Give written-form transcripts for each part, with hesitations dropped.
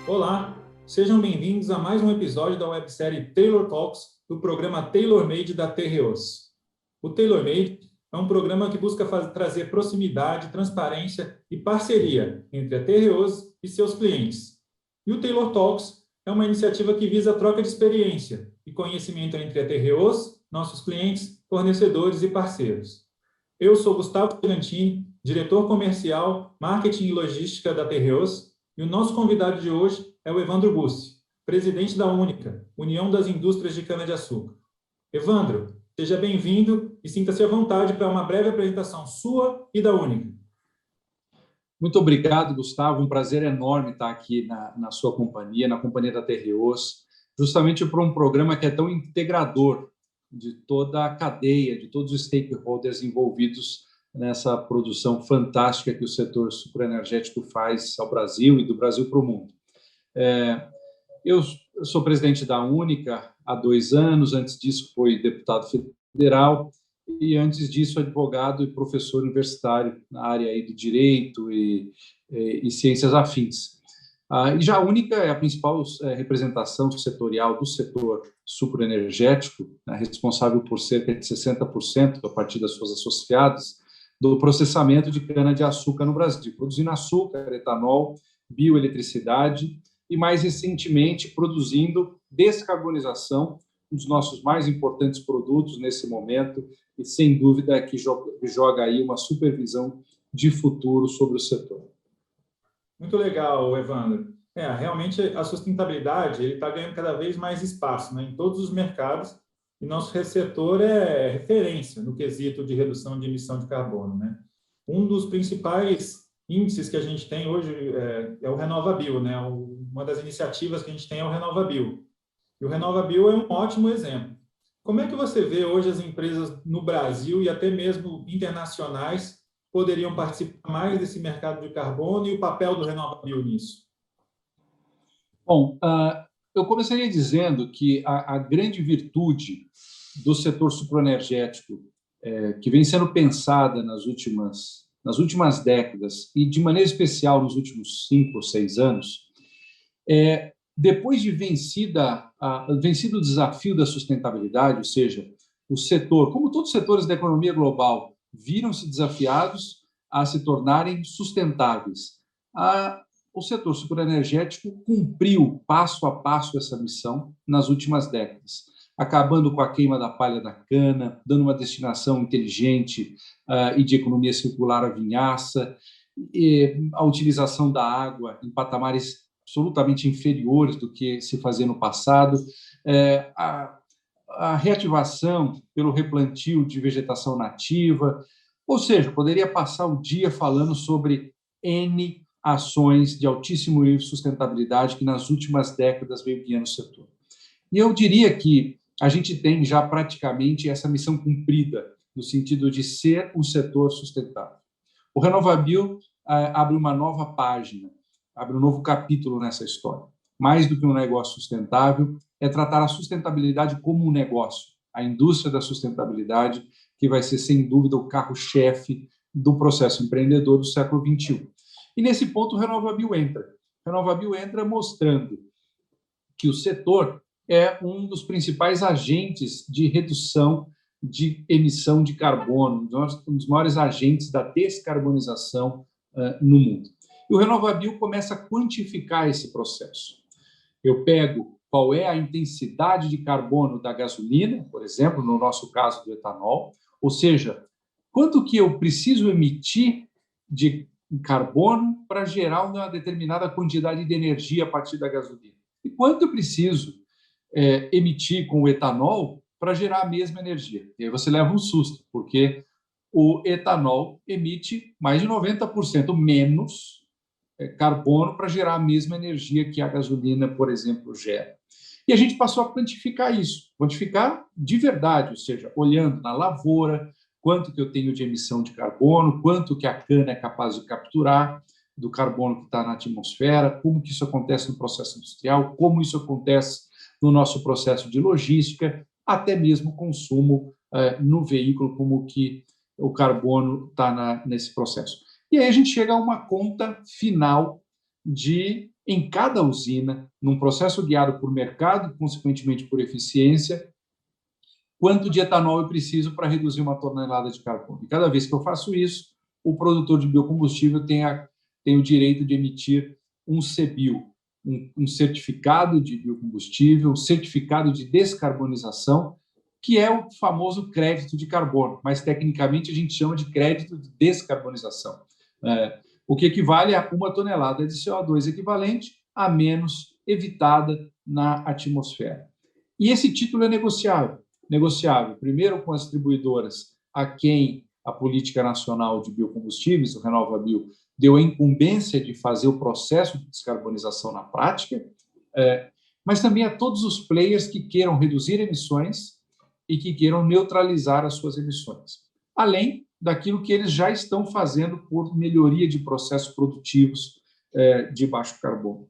Olá, sejam bem-vindos a mais um episódio da websérie Taylor Talks, do programa Tailor Made da TROs. O Tailor Made é um programa que busca trazer proximidade, transparência e parceria entre a TROs e seus clientes. E o Taylor Talks é uma iniciativa que visa a troca de experiência e conhecimento entre a TROs, nossos clientes, fornecedores e parceiros. Eu sou Gustavo Bragantini, diretor comercial, marketing e logística da TROs, e o nosso convidado de hoje é o Evandro Bussi, presidente da Única, União das Indústrias de Cana-de-Açúcar. Evandro, seja bem-vindo e sinta-se à vontade para uma breve apresentação sua e da Única. Muito obrigado, Gustavo. Um prazer enorme estar aqui na sua companhia, na companhia da TROs, justamente para um programa que é tão integrador de toda a cadeia, de todos os stakeholders envolvidos nessa produção fantástica que o setor sucroenergético faz ao Brasil e do Brasil para o mundo. Eu sou presidente da Única há 2 anos, antes disso fui deputado federal e antes disso advogado e professor universitário na área aí do direito e ciências afins. E já a Única é a principal representação setorial do setor sucroenergético, responsável por cerca de 60%, a partir das suas associadas, do processamento de cana-de-açúcar no Brasil, produzindo açúcar, etanol, bioeletricidade e, mais recentemente, produzindo descarbonização, um dos nossos mais importantes produtos nesse momento e, sem dúvida, que joga aí uma supervisão de futuro sobre o setor. Muito legal, Evandro. Realmente, a sustentabilidade está ganhando cada vez mais espaço, em todos os mercados, e nosso setor é referência no quesito de redução de emissão de carbono. Um dos principais índices que a gente tem hoje é o RenovaBio. Uma das iniciativas que a gente tem é o RenovaBio. E o RenovaBio é um ótimo exemplo. Como é que você vê hoje as empresas no Brasil e até mesmo internacionais poderiam participar mais desse mercado de carbono e o papel do RenovaBio nisso? Bom, eu começaria dizendo que a grande virtude do setor sucroenergético, que vem sendo pensada nas últimas décadas e, de maneira especial, nos últimos 5 ou 6 anos, depois de vencido o desafio da sustentabilidade, ou seja, o setor, como todos os setores da economia global, viram-se desafiados a se tornarem sustentáveis. O setor sucroenergético cumpriu passo a passo essa missão nas últimas décadas, acabando com a queima da palha da cana, dando uma destinação inteligente e de economia circular à vinhaça, e a utilização da água em patamares absolutamente inferiores do que se fazia no passado, a reativação pelo replantio de vegetação nativa, ou seja, poderia passar o dia falando sobre N ações de altíssimo nível de sustentabilidade que nas últimas décadas veio guiando o setor. E eu diria que a gente tem já praticamente essa missão cumprida, no sentido de ser um setor sustentável. O RenovaBio abre uma nova página, abre um novo capítulo nessa história. Mais do que um negócio sustentável, é tratar a sustentabilidade como um negócio, a indústria da sustentabilidade, que vai ser, sem dúvida, o carro-chefe do processo empreendedor do século XXI. E, nesse ponto, o RenovaBio entra. O RenovaBio entra mostrando que o setor é um dos principais agentes de redução de emissão de carbono, um dos maiores agentes da descarbonização no mundo. E o RenovaBio começa a quantificar esse processo. Eu pego qual é a intensidade de carbono da gasolina, por exemplo, no nosso caso do etanol, ou seja, quanto que eu preciso emitir de carbono para gerar uma determinada quantidade de energia a partir da gasolina. E quanto eu preciso emitir com o etanol para gerar a mesma energia. E aí você leva um susto, porque o etanol emite mais de 90% menos carbono para gerar a mesma energia que a gasolina, por exemplo, gera. E a gente passou a quantificar isso, quantificar de verdade, ou seja, olhando na lavoura, quanto que eu tenho de emissão de carbono, quanto que a cana é capaz de capturar do carbono que está na atmosfera, como que isso acontece no processo industrial, como isso acontece no nosso processo de logística, até mesmo o consumo no veículo, como que o carbono está nesse processo. E aí a gente chega a uma conta final de em cada usina, num processo guiado por mercado e, consequentemente, por eficiência, quanto de etanol eu preciso para reduzir uma tonelada de carbono. E cada vez que eu faço isso, o produtor de biocombustível tem o direito de emitir um CBIO, um certificado de biocombustível, um certificado de descarbonização, que é o famoso crédito de carbono, mas tecnicamente a gente chama de crédito de descarbonização, o que equivale a 1 tonelada de CO2 equivalente a menos evitada na atmosfera. E esse título é negociável, primeiro com as distribuidoras a quem a Política Nacional de Biocombustíveis, o RenovaBio, deu a incumbência de fazer o processo de descarbonização na prática, mas também a todos os players que queiram reduzir emissões e que queiram neutralizar as suas emissões, além daquilo que eles já estão fazendo por melhoria de processos produtivos de baixo carbono.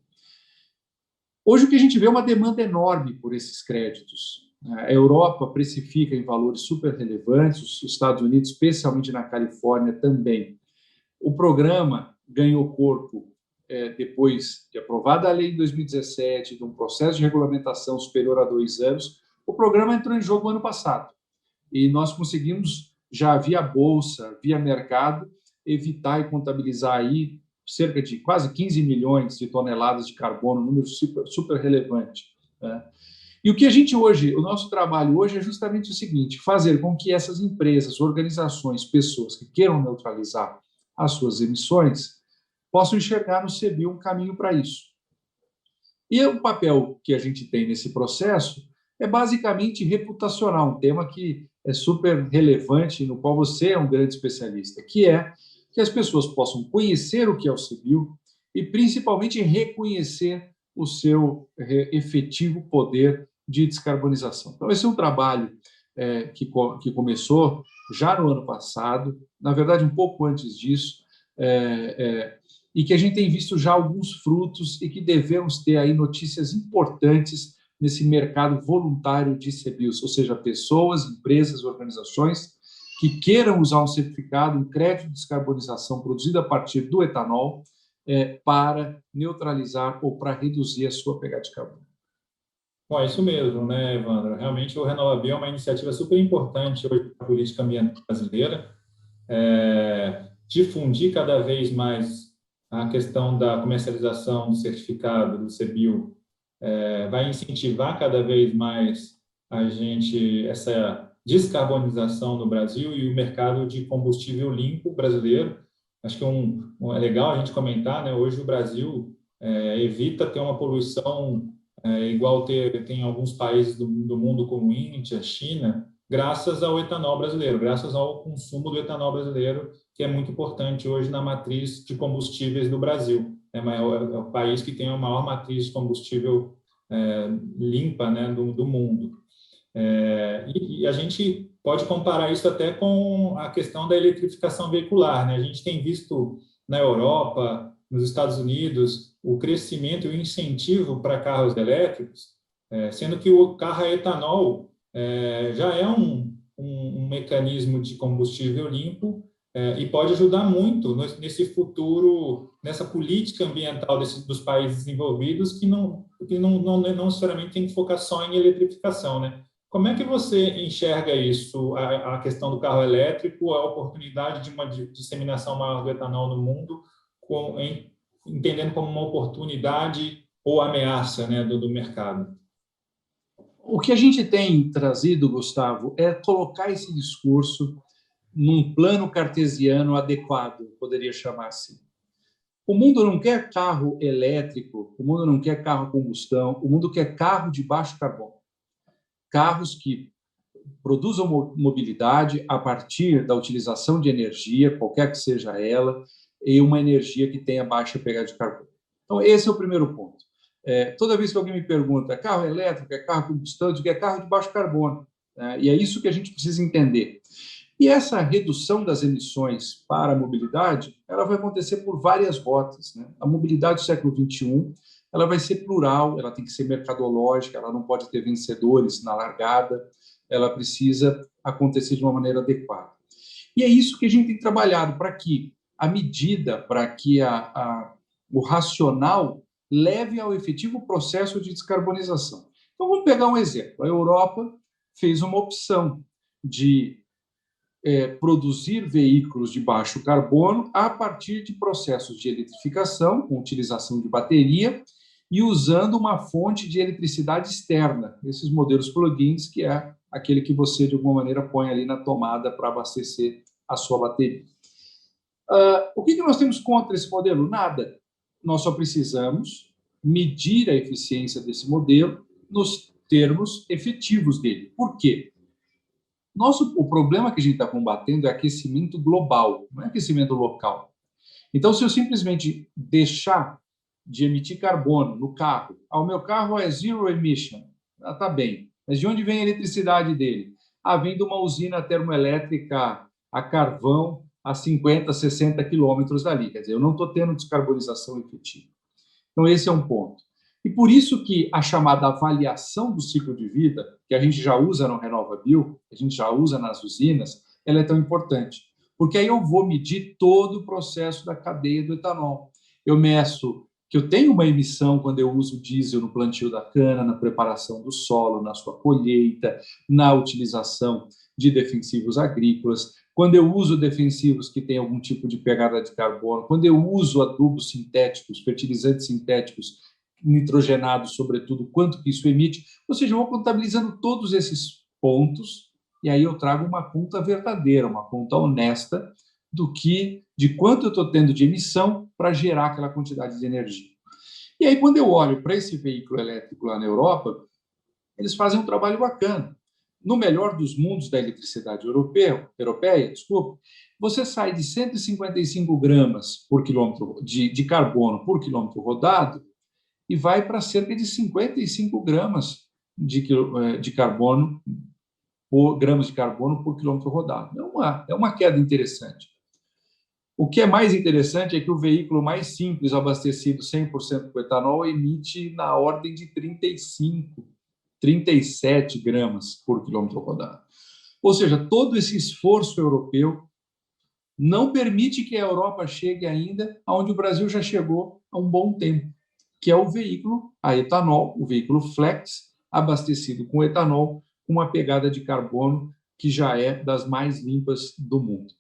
Hoje, o que a gente vê é uma demanda enorme por esses créditos. A Europa precifica em valores super relevantes, os Estados Unidos, especialmente na Califórnia, também. O programa ganhou corpo depois de aprovada a lei em 2017, de um processo de regulamentação superior a 2 anos. O programa entrou em jogo ano passado e nós conseguimos, já via bolsa, via mercado, evitar e contabilizar aí cerca de quase 15 milhões de toneladas de carbono, um número super relevante. E o que a gente hoje, o nosso trabalho hoje é justamente o seguinte: fazer com que essas empresas, organizações, pessoas que queiram neutralizar as suas emissões possam enxergar no CBIO um caminho para isso. E o papel que a gente tem nesse processo é basicamente reputacional, um tema que é super relevante, no qual você é um grande especialista, que é que as pessoas possam conhecer o que é o CBIO e, principalmente, reconhecer o seu efetivo poder de descarbonização. Então, esse é um trabalho que começou já no ano passado, na verdade, um pouco antes disso, e que a gente tem visto já alguns frutos e que devemos ter aí notícias importantes nesse mercado voluntário de CBIOs, ou seja, pessoas, empresas, organizações que queiram usar um certificado, um crédito de descarbonização produzido a partir do etanol para neutralizar ou para reduzir a sua pegada de carbono. Bom, é isso mesmo, né, Evandro? Realmente o RenovaBio é uma iniciativa super importante hoje para a política ambiental brasileira. Difundir cada vez mais a questão da comercialização do certificado, do CBIO, vai incentivar cada vez mais essa descarbonização no Brasil e o mercado de combustível limpo brasileiro. Acho que é legal a gente comentar, né? Hoje o Brasil evita ter uma poluição igual tem alguns países do mundo como Índia, China, graças ao etanol brasileiro, graças ao consumo do etanol brasileiro, que é muito importante hoje na matriz de combustíveis do Brasil. É o país que tem a maior matriz de combustível limpa, né, do mundo. E a gente pode comparar isso até com a questão da eletrificação veicular, né? A gente tem visto na Europa, nos Estados Unidos, o crescimento e o incentivo para carros elétricos, sendo que o carro a etanol já é um mecanismo de combustível limpo e pode ajudar muito nesse futuro, nessa política ambiental dos países desenvolvidos que não necessariamente tem que focar só em eletrificação, né? Como é que você enxerga isso, a questão do carro elétrico, a oportunidade de uma disseminação maior do etanol no mundo, entendendo como uma oportunidade ou ameaça, né, do mercado? O que a gente tem trazido, Gustavo, é colocar esse discurso num plano cartesiano adequado, poderia chamar assim. O mundo não quer carro elétrico, o mundo não quer carro a combustão, o mundo quer carro de baixo carbono. Carros que produzam mobilidade a partir da utilização de energia, qualquer que seja ela, e uma energia que tenha baixa pegada de carbono. Então, esse é o primeiro ponto. Toda vez que alguém me pergunta, é carro elétrico, é carro combustão, eu digo, é carro de baixo carbono. E é isso que a gente precisa entender. E essa redução das emissões para a mobilidade, ela vai acontecer por várias rotas, né? A mobilidade do século XXI, ela vai ser plural, ela tem que ser mercadológica, ela não pode ter vencedores na largada, ela precisa acontecer de uma maneira adequada. E é isso que a gente tem trabalhado, para que a medida, para que o racional leve ao efetivo processo de descarbonização. Então, vamos pegar um exemplo. A Europa fez uma opção de produzir veículos de baixo carbono a partir de processos de eletrificação, com utilização de bateria e usando uma fonte de eletricidade externa, esses modelos plug-ins, que é aquele que você, de alguma maneira, põe ali na tomada para abastecer a sua bateria. O que nós temos contra esse modelo? Nada. Nós só precisamos medir a eficiência desse modelo nos termos efetivos dele. Por quê? O problema que a gente está combatendo é aquecimento global, não é aquecimento local. Então, se eu simplesmente deixar de emitir carbono no carro, o meu carro é zero emission, está bem, mas de onde vem a eletricidade dele? Vem de uma usina termoelétrica a carvão a 50, 60 quilômetros dali. Quer dizer, eu não estou tendo descarbonização efetiva. Então, esse é um ponto. E por isso que a chamada avaliação do ciclo de vida, que a gente já usa no RenovaBio, que a gente já usa nas usinas, ela é tão importante. Porque aí eu vou medir todo o processo da cadeia do etanol. Eu meço que eu tenho uma emissão quando eu uso diesel no plantio da cana, na preparação do solo, na sua colheita, na utilização de defensivos agrícolas, quando eu uso defensivos que têm algum tipo de pegada de carbono, quando eu uso adubos sintéticos, fertilizantes sintéticos, nitrogenados, sobretudo, quanto que isso emite. Ou seja, eu vou contabilizando todos esses pontos e aí eu trago uma conta verdadeira, uma conta honesta de quanto eu estou tendo de emissão para gerar aquela quantidade de energia. E aí, quando eu olho para esse veículo elétrico lá na Europa, eles fazem um trabalho bacana. No melhor dos mundos da eletricidade europeia, você sai de 155 gramas por quilômetro de carbono por quilômetro rodado e vai para cerca de 55 gramas de carbono por quilômetro rodado. É uma queda interessante. O que é mais interessante é que o veículo mais simples, abastecido 100% com etanol, emite na ordem de 35, 37 gramas por quilômetro rodado. Ou seja, todo esse esforço europeu não permite que a Europa chegue ainda aonde o Brasil já chegou há um bom tempo, que é o veículo a etanol, o veículo flex, abastecido com etanol, com uma pegada de carbono que já é das mais limpas do mundo.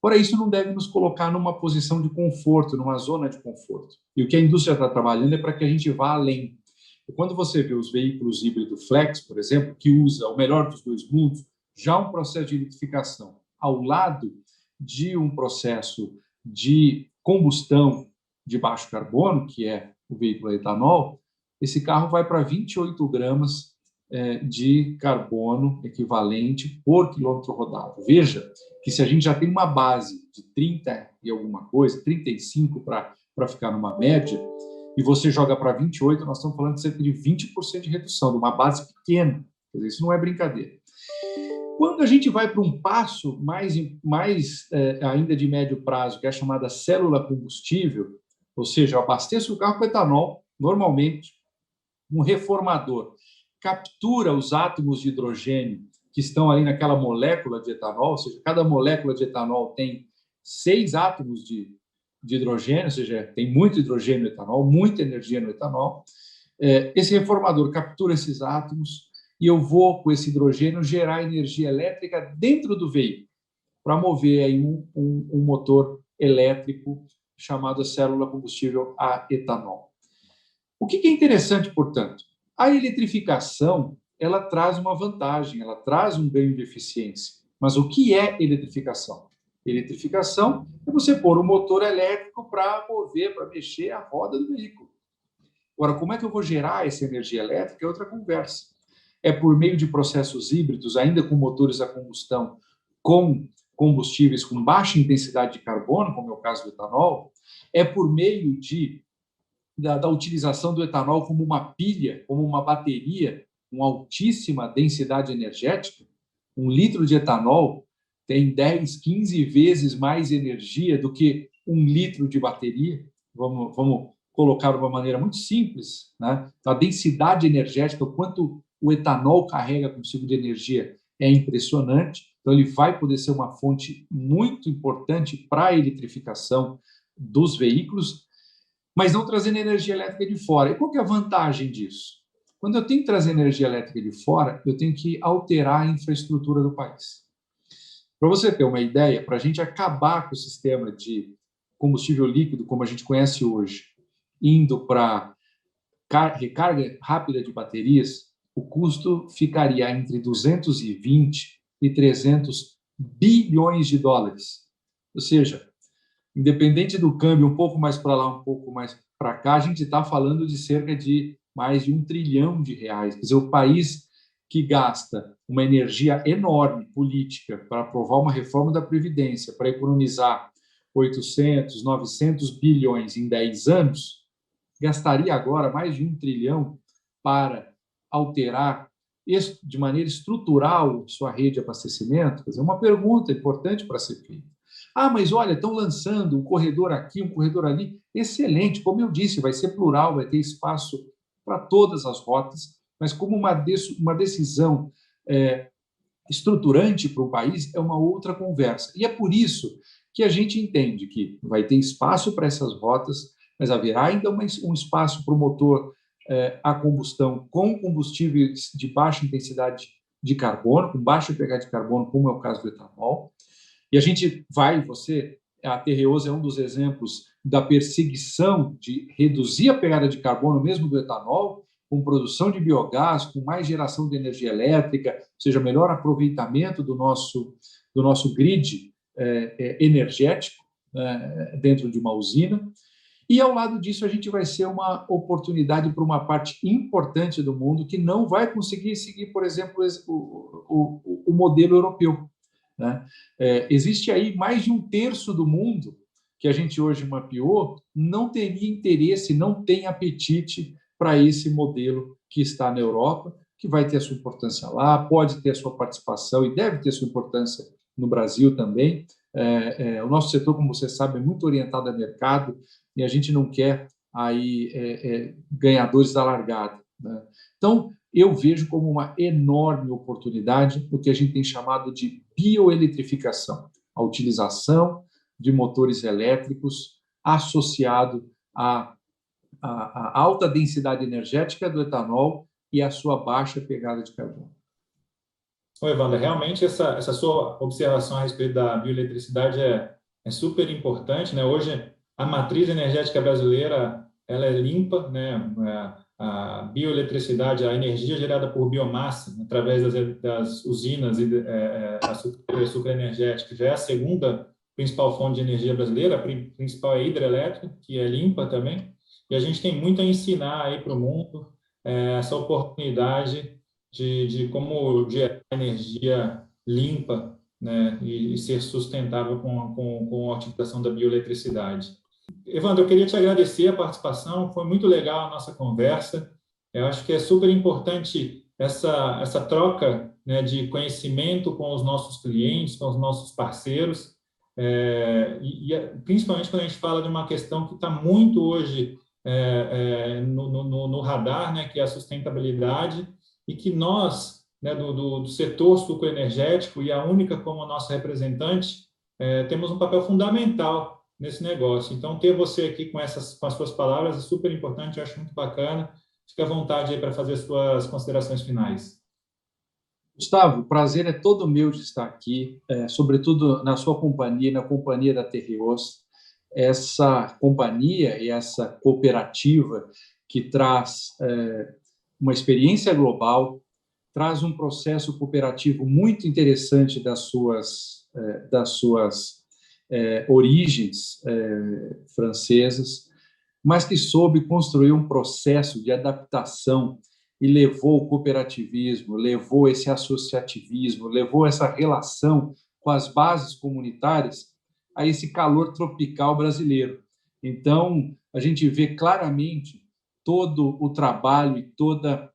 Porém, isso não deve nos colocar numa posição de conforto, numa zona de conforto. E o que a indústria está trabalhando é para que a gente vá além. E quando você vê os veículos híbrido flex, por exemplo, que usa o melhor dos dois mundos, já um processo de eletrificação ao lado de um processo de combustão de baixo carbono, que é o veículo a etanol, esse carro vai para 28 gramas de carbono equivalente por quilômetro rodado. Veja que se a gente já tem uma base de 30 e alguma coisa, 35 para ficar numa média, e você joga para 28, nós estamos falando de cerca de 20% de redução, de uma base pequena. Quer dizer, isso não é brincadeira. Quando a gente vai para um passo mais ainda de médio prazo, que é a chamada célula combustível, ou seja, eu abasteço o carro com etanol, normalmente, um reformador captura os átomos de hidrogênio que estão ali naquela molécula de etanol, ou seja, cada molécula de etanol tem 6 átomos de hidrogênio, ou seja, tem muito hidrogênio no etanol, muita energia no etanol. Esse reformador captura esses átomos e eu vou, com esse hidrogênio, gerar energia elétrica dentro do veículo para mover aí um motor elétrico chamado célula combustível a etanol. O que é interessante, portanto? A eletrificação, ela traz uma vantagem, ela traz um ganho de eficiência. Mas o que é eletrificação? Eletrificação é você pôr um motor elétrico para mover, para mexer a roda do veículo. Agora, como é que eu vou gerar essa energia elétrica? É outra conversa. É por meio de processos híbridos, ainda com motores a combustão, com combustíveis com baixa intensidade de carbono, como é o caso do etanol, é por meio da utilização do etanol como uma pilha, como uma bateria com altíssima densidade energética. 1 litro de etanol tem 10, 15 vezes mais energia do que 1 litro de bateria. Vamos colocar de uma maneira muito simples, né? A densidade energética, o quanto o etanol carrega consigo de energia é impressionante. Então, ele vai poder ser uma fonte muito importante para a eletrificação dos veículos. mas não trazendo energia elétrica de fora. E qual que é a vantagem disso? Quando eu tenho que trazer energia elétrica de fora, eu tenho que alterar a infraestrutura do país. Para você ter uma ideia, para a gente acabar com o sistema de combustível líquido, como a gente conhece hoje, indo para recarga rápida de baterias, o custo ficaria entre 220 e 300 bilhões de dólares. Ou seja, independente do câmbio, um pouco mais para lá, um pouco mais para cá, a gente está falando de cerca de mais de R$ 1 trilhão. Quer dizer, o país que gasta uma energia enorme política para aprovar uma reforma da Previdência, para economizar 800, 900 bilhões em 10 anos, gastaria agora mais de 1 trilhão para alterar de maneira estrutural sua rede de abastecimento? Quer dizer, uma pergunta importante para ser feita. Ah, mas olha, estão lançando um corredor aqui, um corredor ali. Excelente, como eu disse, vai ser plural, vai ter espaço para todas as rotas, mas como uma decisão estruturante para o país é uma outra conversa. E é por isso que a gente entende que vai ter espaço para essas rotas, mas haverá ainda um espaço para o motor a combustão com combustíveis de baixa intensidade de carbono, com baixa pegada de carbono, como é o caso do etanol. E a gente a Terreosa é um dos exemplos da perseguição de reduzir a pegada de carbono mesmo do etanol, com produção de biogás, com mais geração de energia elétrica, ou seja, melhor aproveitamento do nosso grid energético dentro de uma usina. E, ao lado disso, a gente vai ser uma oportunidade para uma parte importante do mundo que não vai conseguir seguir, por exemplo, o modelo europeu. Né? Existe aí mais de 1/3 do mundo que a gente hoje mapeou não teria interesse, não tem apetite para esse modelo que está na Europa, que vai ter a sua importância lá, pode ter a sua participação e deve ter sua importância no Brasil também. O nosso setor, como você sabe, é muito orientado a mercado e a gente não quer aí ganhadores da largada. Né? Então, eu vejo como uma enorme oportunidade o que a gente tem chamado de bioeletrificação, a utilização de motores elétricos associado à alta densidade energética do etanol e à sua baixa pegada de carbono. Oi, Evandro, realmente essa sua observação a respeito da bioeletricidade é super importante, né? Hoje, a matriz energética brasileira ela é limpa, né? A bioeletricidade, a energia gerada por biomassa, através das usinas e da sucroenergética energética, já é a segunda principal fonte de energia brasileira, a principal é hidrelétrica, que é limpa também, e a gente tem muito a ensinar aí para o mundo essa oportunidade de como gerar energia limpa, né, e ser sustentável com a utilização da bioeletricidade. Evandro, eu queria te agradecer a participação, foi muito legal a nossa conversa. Eu acho que é super importante essa troca, né, de conhecimento com os nossos clientes, com os nossos parceiros, principalmente quando a gente fala de uma questão que está muito hoje no radar, né, que é a sustentabilidade, e que nós, né, do setor sucroenergético, e a Única como nossa representante, temos um papel fundamental nesse negócio. Então, ter você aqui com as suas palavras é super importante, eu acho muito bacana. Fique à vontade aí para fazer as suas considerações finais. Gustavo, o prazer é todo meu de estar aqui, sobretudo na sua companhia, na companhia da Terreos, essa companhia e essa cooperativa que traz uma experiência global, traz um processo cooperativo muito interessante das suas origens francesas, mas que soube construir um processo de adaptação e levou o cooperativismo, levou esse associativismo, levou essa relação com as bases comunitárias a esse calor tropical brasileiro. Então, a gente vê claramente todo o trabalho e toda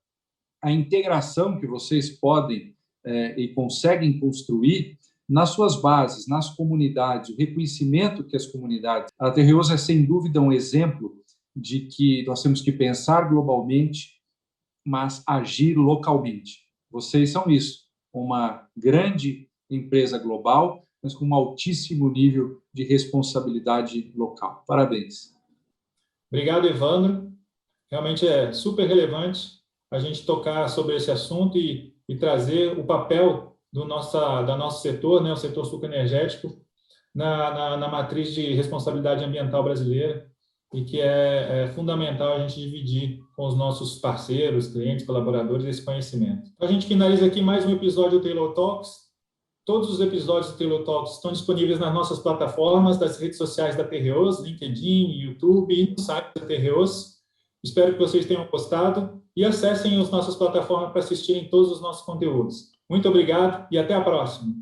a integração que vocês podem e conseguem construir nas suas bases, nas comunidades, o reconhecimento que as comunidades... A Terreosa é, sem dúvida, um exemplo de que nós temos que pensar globalmente, mas agir localmente. Vocês são isso, uma grande empresa global, mas com um altíssimo nível de responsabilidade local. Parabéns. Obrigado, Evandro. Realmente é super relevante a gente tocar sobre esse assunto e trazer o papel da nosso setor, né, o setor sucroenergético, na matriz de responsabilidade ambiental brasileira, e que é fundamental a gente dividir com os nossos parceiros, clientes, colaboradores esse conhecimento. Então, a gente finaliza aqui mais um episódio do Taylor Talks. Todos os episódios do Taylor Talks estão disponíveis nas nossas plataformas, das redes sociais da TREOS, LinkedIn, YouTube e no site da TREOS. Espero que vocês tenham gostado e acessem as nossas plataformas para assistirem todos os nossos conteúdos. Muito obrigado e até a próxima.